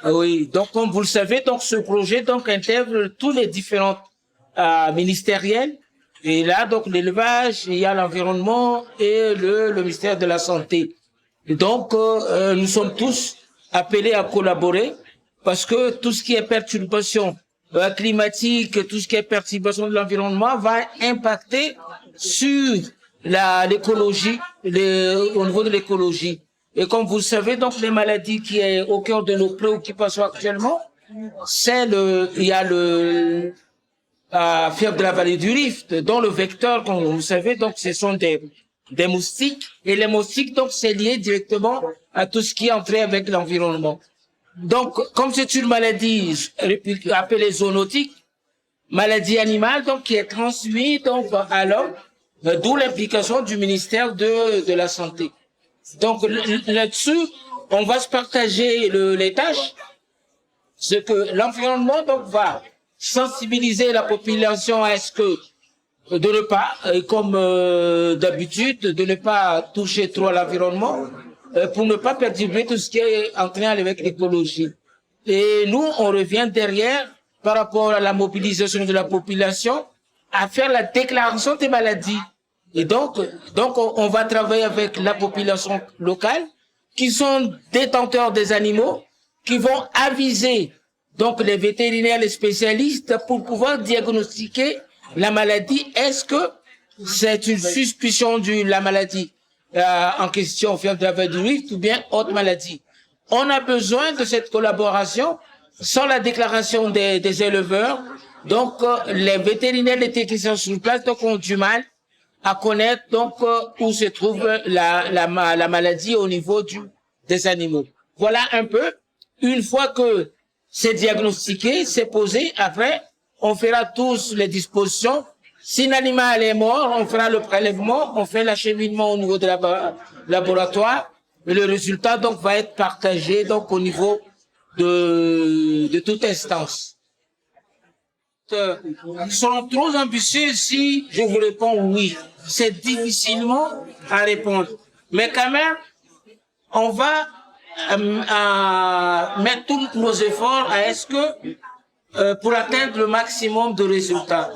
Oui, donc comme vous le savez, donc ce projet donc intègre tous les différents ministériels. Et là, donc l'élevage, il y a l'environnement et le ministère de la Santé. Et donc, nous sommes tous appelés à collaborer parce que tout ce qui est perturbation climatique, tout ce qui est perturbation de l'environnement va impacter sur l'écologie, au niveau de l'écologie. Et comme vous le savez, donc les maladies qui est au cœur de nos préoccupations actuellement, il y a fièvre de la vallée du Rift, dont le vecteur, comme vous le savez, donc ce sont des moustiques, et les moustiques, donc c'est lié directement à tout ce qui est entré avec l'environnement. Donc, comme c'est une maladie appelée zoonotique, maladie animale, donc qui est transmise donc à l'homme, d'où l'implication du ministère de la Santé. Donc là-dessus, on va se partager les tâches. Ce que l'environnement donc va sensibiliser la population à ce que de ne pas, comme d'habitude, de ne pas toucher trop à l'environnement pour ne pas perturber tout ce qui est en train avec l'écologie. Et nous, on revient derrière par rapport à la mobilisation de la population à faire la déclaration des maladies. Et donc on va travailler avec la population locale qui sont détenteurs des animaux, qui vont aviser donc les vétérinaires, les spécialistes pour pouvoir diagnostiquer la maladie. Est-ce que c'est une suspicion de la maladie en question, fièvre de la vallée du Rift ou bien autre maladie? On a besoin de cette collaboration sans la déclaration des éleveurs. Donc les vétérinaires, les techniciens sur place donc ont du mal à connaître donc où se trouve la maladie au niveau des animaux. Voilà un peu. Une fois que c'est diagnostiqué, c'est posé, après on fera tous les dispositions. Si l'animal est mort, on fera le prélèvement, on fait l'acheminement au niveau de laboratoire, et le résultat donc va être partagé donc au niveau de toute instance. Nous serons trop ambitieux si je vous réponds oui. C'est difficilement à répondre. Mais quand même, on va mettre tous nos efforts à ce que pour atteindre le maximum de résultats.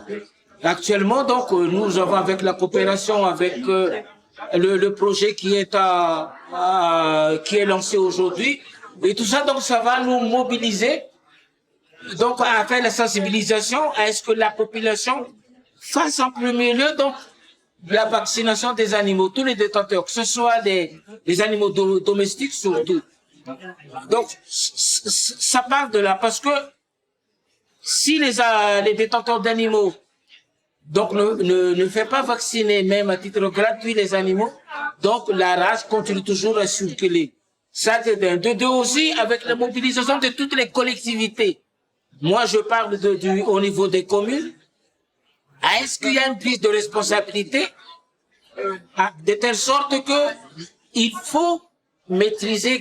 Actuellement, donc, nous avons avec la coopération avec le projet qui est lancé aujourd'hui, et tout ça, donc, ça va nous mobiliser. Donc, à faire la sensibilisation à ce que la population fasse en premier lieu donc la vaccination des animaux, tous les détenteurs, que ce soit des animaux domestiques surtout. Donc, ça part de là, parce que si les détenteurs d'animaux donc ne fait pas vacciner même à titre gratuit les animaux, donc la race continue toujours à circuler. Ça, c'est d'un. De deux aussi, avec la mobilisation de toutes les collectivités. Moi, je parle au niveau des communes. Est-ce qu'il y a une prise de responsabilité de telle sorte que il faut maîtriser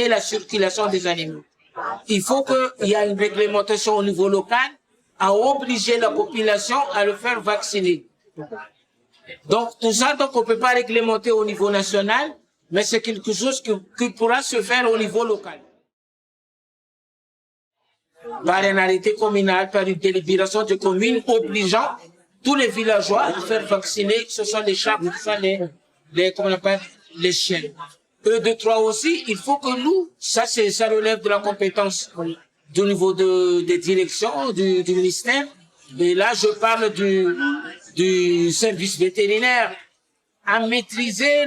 la circulation des animaux. Il faut qu'il y ait une réglementation au niveau local à obliger la population à le faire vacciner. Donc tout ça, donc on peut pas réglementer au niveau national, mais c'est quelque chose qui pourra se faire au niveau local. Par un arrêté communal, par une délibération de commune obligeant tous les villageois à faire vacciner, ce sont les chats, ce sont comment on appelle, les chiens. Eux, deux, trois aussi, il faut que nous, ça relève de la compétence du niveau des directions, du ministère. Et là, je parle du service vétérinaire à maîtriser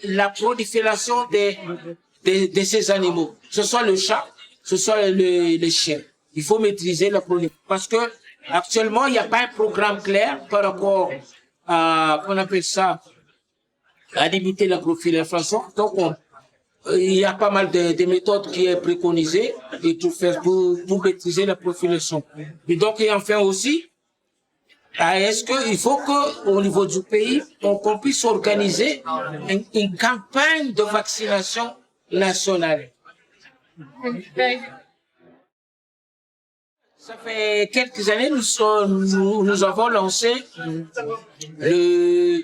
la prolifération de ces animaux. Ce soit le chat, ce soit les chiens. Il faut maîtriser la prolifération. Parce que actuellement, il n'y a pas un programme clair par rapport à, qu'on appelle ça, à limiter la prolifération. Donc, il y a pas mal de méthodes qui est préconisées et pour maîtriser la prolifération. Et donc, et enfin aussi, est-ce qu'il faut qu'au niveau du pays, qu'on puisse organiser une campagne de vaccination nationale. Ça fait quelques années, nous avons lancé le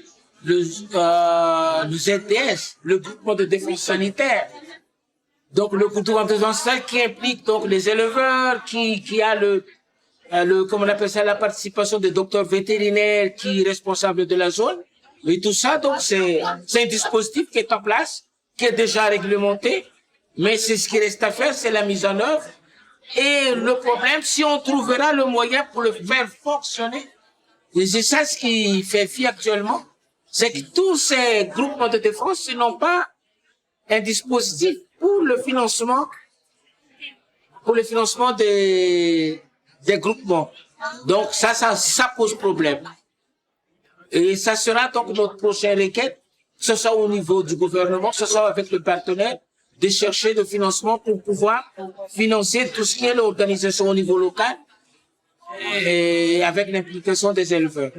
ZDS, le groupement de défense sanitaire. Donc, le gouvernemental qui implique donc les éleveurs, qui a comment on appelle ça, la participation des docteurs vétérinaires qui est responsable de la zone. Et tout ça, donc, c'est un dispositif qui est en place, qui est déjà réglementé. Mais c'est ce qui reste à faire, c'est la mise en œuvre. Et le problème, si on trouvera le moyen pour le faire fonctionner, et c'est ça ce qui fait fi actuellement, c'est que tous ces groupements de défense n'ont pas un dispositif pour le financement des groupements. Donc ça pose problème. Et ça sera donc notre prochaine requête, que ce soit au niveau du gouvernement, que ce soit avec le partenaire, de chercher le financement pour pouvoir financer tout ce qui est l'organisation au niveau local et avec l'implication des éleveurs.